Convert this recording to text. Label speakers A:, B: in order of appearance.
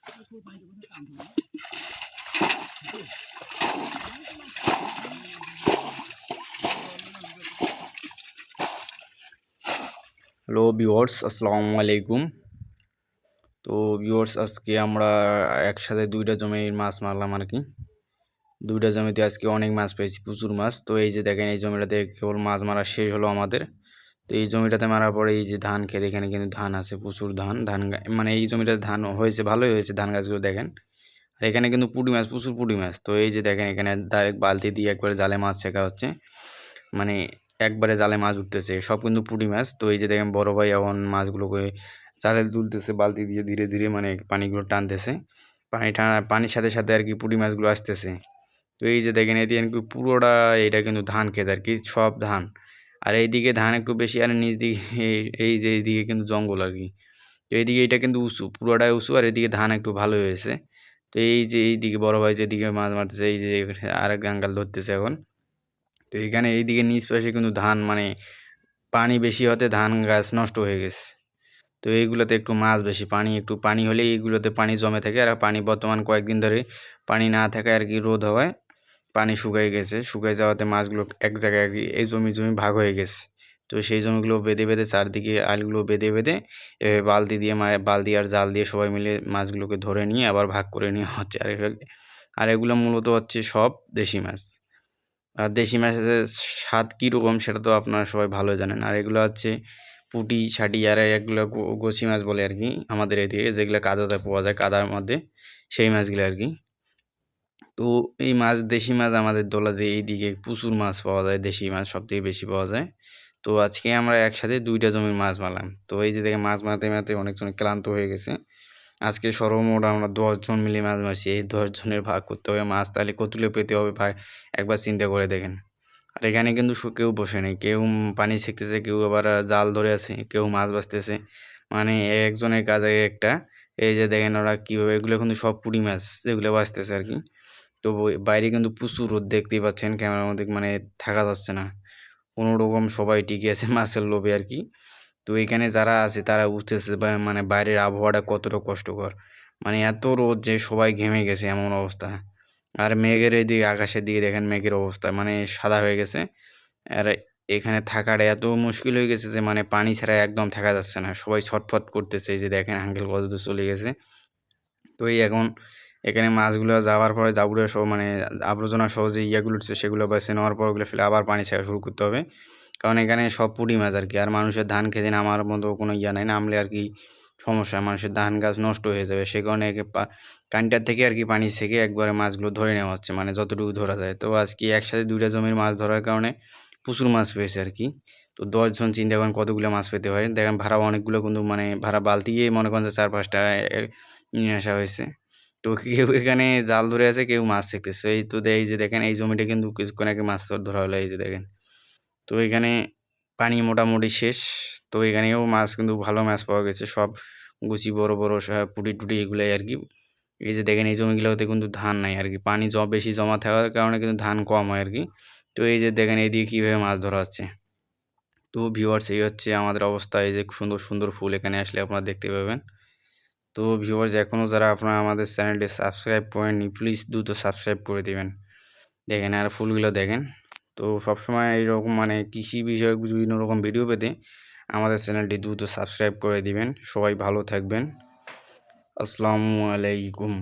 A: Hello viewers, আসসালামু আলাইকুম। তো ভিউয়ার্স, আজকে আমরা একসাথে দুইটা জমির মাছ মারলাম আর কি। দুইটা জমিতে আজকে অনেক মাছ পেয়েছি, প্রচুর মাছ। তো এই যে দেখেন, এই জমিটাতে কেবল মাছ মারা শেষ হলো আমাদের। তো এই জমিটাতে মারার পরে এই যে ধান ক্ষেত, এখানে কিন্তু ধান আছে, প্রচুর ধান মানে এই জমিটাতে ধান হয়েছে, ভালোই হয়েছে ধান গাছগুলো দেখেন। আর এখানে কিন্তু পুঁটি মাছ, প্রচুর পুঁটি মাছ। তো এই যে দেখেন, এখানে ডাইরেক্ট বালতি দিয়ে একবারে জালে মাছ ছেঁকা হচ্ছে, মানে একবারে জালে মাছ উঠতেছে, সব কিন্তু পুঁটি মাছ। তো এই যে দেখেন, বড় ভাই এখন মাছগুলোকে জালে তুলতেছে বালতি দিয়ে, ধীরে ধীরে মানে পানিগুলো টানতেছে, পানির সাথে সাথে আর কি পুঁটি মাছগুলো আসতেছে। তো এই যে দেখেন, এদিকে পুরোটা এটা কিন্তু ধান ক্ষেত আর কি, সব ধান। আর এইদিকে ধান একটু বেশি, আর নিচ দিকে এই যে এইদিকে কিন্তু জঙ্গল আর কি। তো এইদিকে এটা কিন্তু উঁচু, পুরোটাই উঁচু, আর এদিকে ধান একটু ভালো হয়েছে। তো এই যে এইদিকে বড় ভাই যেদিকে মাছ মারতেছে, এই যে আরেক গাঙ্গাল ধরতেছে এখন। তো এইখানে এইদিকে নিচ পাশে কিন্তু ধান, মানে পানি বেশি হতে ধান গাছ নষ্ট হয়ে গেছে। তো এইগুলোতে একটু মাছ বেশি, একটু পানি হলে এইগুলোতে পানি জমে থাকে। আর পানি বর্তমান কয়েকদিন ধরে পানি না থাকে আর কি, রোদ হওয়ায় পানি শুকাই গেছে, শুকাই যাওয়াতে মাছগুলো এক জায়গায় আর কি এই জমি ভাগ হয়ে গেছে। তো সেই জমিগুলো বেঁধে বেঁধে চারদিকে আলগুলো বেঁধে বেঁধে বালতি দিয়ে বালতি আর জাল দিয়ে সবাই মিলে মাছগুলোকে ধরে নিয়ে আবার ভাগ করে নেওয়া হচ্ছে। আর এগুলো মূলত হচ্ছে সব দেশি মাছ। আর দেশি মাছের স্বাদ কীরকম সেটা তো আপনারা সবাই ভালো জানেন। আর এগুলো হচ্ছে পুঁটি ছাটি, আর এগুলো গোছি মাছ বলে আর কি আমাদের এদিকে, যেগুলো কাদাতে পাওয়া যায়, কাদার মধ্যে সেই মাছগুলো আর কি। তো এই মাছ, দেশি মাছ আমাদের দোলাতে এইদিকে প্রচুর মাছ পাওয়া যায়, দেশি মাছ সবথেকে বেশি পাওয়া যায়। তো আজকে আমরা একসাথে দুইটা জমির মাছ মারলাম। তো এই যে দেখে, মাছ মারতে মারতে অনেকজন ক্লান্ত হয়ে গেছে। আজকে সর্বমোট আমরা 10 জন মিলে মাছ মারছি। এই 10 জনের ভাগ করতে হবে মাছ, তাহলে কতগুলো পেতে হবে ভাই, একবার চিন্তা করে দেখেন। আর এখানে কিন্তু কেউ বসে নেই, কেউ পানি ছেঁকতেছে, কেউ আবার জাল ধরে আছে, কেউ মাছ বাছতেছে, মানে একজনের কাজে একটা। এই যে দেখেন ওরা কীভাবে, এগুলো কিন্তু সব পুঁটি মাছ যেগুলো বাছতেছে আর কি। তো বাইরে কিন্তু প্রচুর রোদ, দেখতেই পাচ্ছেন ক্যামেরার মধ্যে, মানে থাকা যাচ্ছে না কোনো রকম, সবাই টিকে আছে মাছের লোভে আর কি। তো এখানে যারা আছে তারা বুঝতেছে মানে বাইরের আবহাওয়াটা কতটা কষ্টকর, মানে এত রোদ যে সবাই ঘেমে গেছে, এমন অবস্থা। আর মেঘের এদিকে, আকাশের দিকে দেখেন মেঘের অবস্থা, মানে সাদা হয়ে গেছে। আর এখানে থাকাটা এত মুশকিল হয়ে গেছে যে মানে পানি ছাড়া একদম থাকা যাচ্ছে না, সবাই ছটফট করতেছে। এই যে দেখেন, আঙ্কেল কত দূর চলে গেছে। তো এই এখন এখানে মাছগুলো যাওয়ার পরে জাবুরা সহ, মানে আবর্জনা সহ যে ইয়াগুলো উঠছে সেগুলো বেছে নেওয়ার পর ওগুলো ফেলে আবার পানি ছাড়া শুরু করতে হবে, কারণ এখানে সব পুঁটি মাছ আর কি। আর মানুষের ধান খেতে নামার মতো কোনো ইয়া নাই, নামলে আর কি সমস্যা, মানুষের ধান গাছ নষ্ট হয়ে যাবে। সে কারণে কানটার থেকে আর কি পানি থেকে একবারে মাছগুলো ধরে নেওয়া হচ্ছে, মানে যতটুকু ধরা যায়। তো আজকে একসাথে দুইটা জমির মাছ ধরার কারণে প্রচুর মাছ পেয়েছে আর কি। তো 10 জন চিন্তা করেন কতগুলো মাছ পেতে হয়। দেখেন ভাড়া অনেকগুলো, কিন্তু মানে ভাড়া বালতি গিয়ে মনে করেন যে 4-5টা নিয়ে আসা হয়েছে। তো কেউ এখানে জাল ধরে আছে, কেউ মাছ শিখতেছে। এই তো এই যে দেখেন, এই জমিটা কিন্তু কিছুক্ষণ আগে মাছ ধরা হলো, এই যে দেখেন। তো এখানে পানি মোটামুটি শেষ। তো এখানেও মাছ, কিন্তু ভালো মাছ পাওয়া গেছে, সব গুছি বড় বড় পুঁটি টুটি এগুলাই আর কি। এই যে দেখেন, এই জমিগুলোতে কিন্তু ধান নাই আর কি, পানি বেশি জমা থাকার কারণে কিন্তু ধান কম হয় আর কি। তো এই যে দেখেন, এইদিকে কীভাবে মাছ ধরা হচ্ছে। তো ভিউয়ার্স, এই হচ্ছে আমাদের অবস্থা। এই যে সুন্দর সুন্দর ফুল, এখানে আসলে আপনারা দেখতে পাবেন। তো ভিউয়ার্স, এখনও যারা আপনারা আমাদের চ্যানেলটি সাবস্ক্রাইব করেননি, প্লিজ দ্রুত সাবস্ক্রাইব করে দেবেন। দেখেন আর ফুলগুলো দেখেন। তো সবসময় এইরকম মানে কৃষি বিষয়ক বিভিন্ন রকম ভিডিও পেতে আমাদের চ্যানেলটি দ্রুত সাবস্ক্রাইব করে দিবেন। সবাই ভালো থাকবেন। আসসালামু আলাইকুম।